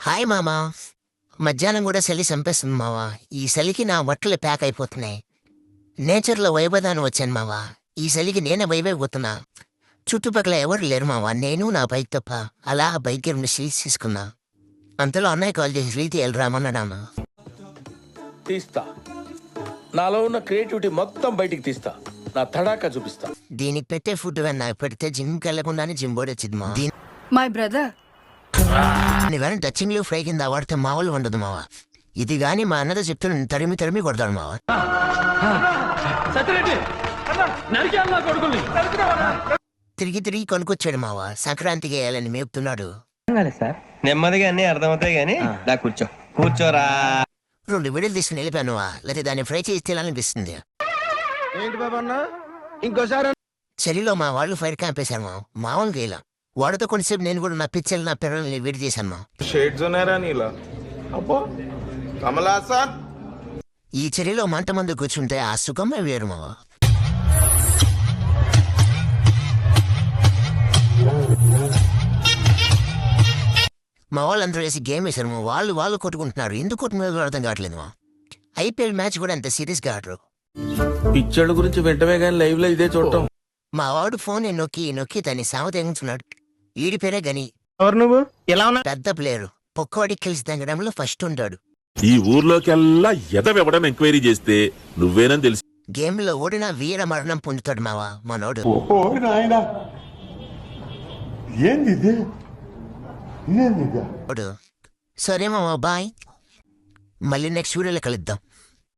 Hi మామా. మధ్యాహ్నం కూడా చలి చంపేస్తుంది మావా. ఈ చలికి నా బట్టలు ప్యాక్ అయిపోతున్నాయి. నేచర్లో వైభవాన్ని వచ్చాను మావా. ఈ చలికి నేనే వైవైపోతున్నా. చుట్టుపక్కల ఎవరు లేరు మావా, నేను నా బైక్ తప్ప. అలా ఆ బైక్ రెండు షీట్స్ తీసుకున్నా. అంతలో అన్నయ్య కాల్ చేసి రీతి వెళ్ళరామన్నాడు. తీస్తా, నాలో ఉన్న క్రియేటివిటీ మొత్తం బయటికి తీస్తా, నా తడాకా చూపిస్తా. దీనికి పెట్టే ఫుడ్ నాకు పెడితే జిమ్కి వెళ్ళకుండానే జిమ్ బోర్డు వచ్చింది మా. మై బ్రదర్ దీని టచింగ్లు ఫ్రై కింద వాడితే మామూలు ఉండదు మావా. ఇది గాని మా అన్నతో చెప్తే నేను తరిమి తరిమి కొడతాడు మావా. తిరిగి తిరిగి కొనుక్కొచ్చాడు మావా. సంక్రాంతికి వేయాలని మేపుతున్నాడు. నెమ్మదిగా అన్ని అర్థమవుతాయి గానీ దా కూర్చోరా. 2 వీడియోలు తీసుకుని వెళ్ళిపోయాను. లేకపోతే దాన్ని ఫ్రై చేసి తినాలనిపిస్తుంది. ఏంటి బాబా అన్న ఇంకోసారి చలిలో మా వాళ్ళు ఫైర్ క్యాంప్ వేశారు మా. మామూలుగా ఇలా వాడితో కొంచెంసేపు నేను కూడా నా పిచ్చలు నా పిల్లల్ని వేడి చేశాను మా. షేడ్స్ ఉన్నారా నీలా? అబ్బో కమలాసన్. ఈ చలిలో మంట మందు కూర్చుంటే ఆ సుఖమే వేరు మా. మా వాళ్ళందరూ వేసి గేమ్ వేశారు మా. వాళ్ళు కొట్టుకుంటున్నారు. ఎందుకు కొట్టుకునేది అర్థం కావట్లేదు మా. ఐపీఎల్ మ్యాచ్ కూడా అంత సీరియస్గా ఆడరు. పిక్చర్ల గురించి వెంటనే కానీ లైవ్ లో ఇదే చూడటం. మా వాడు ఫోన్ నొక్కి తన్ని సావ తెగుతున్నాడు. ఈడి పేరే గని. ఎవరు నువ్వు? ఎలా ఉన్నా? పెద్ద ప్లేయరు. పొక్కవాడికి కలిసి తగ్గడంలో ఫస్ట్ ఉంటాడు. ఈ ఊర్లోకెల్లా ఎదవెవడని ఎంక్వైరీ చేస్తే నువ్వేనని తెలిసి గేమ్ లో ఓడినా వీర మరణం పొందుతాడు మావా మనోడు. సరే మావా, బాయ్. మళ్ళీ నెక్స్ట్ వీడియోలో కలుద్దాం.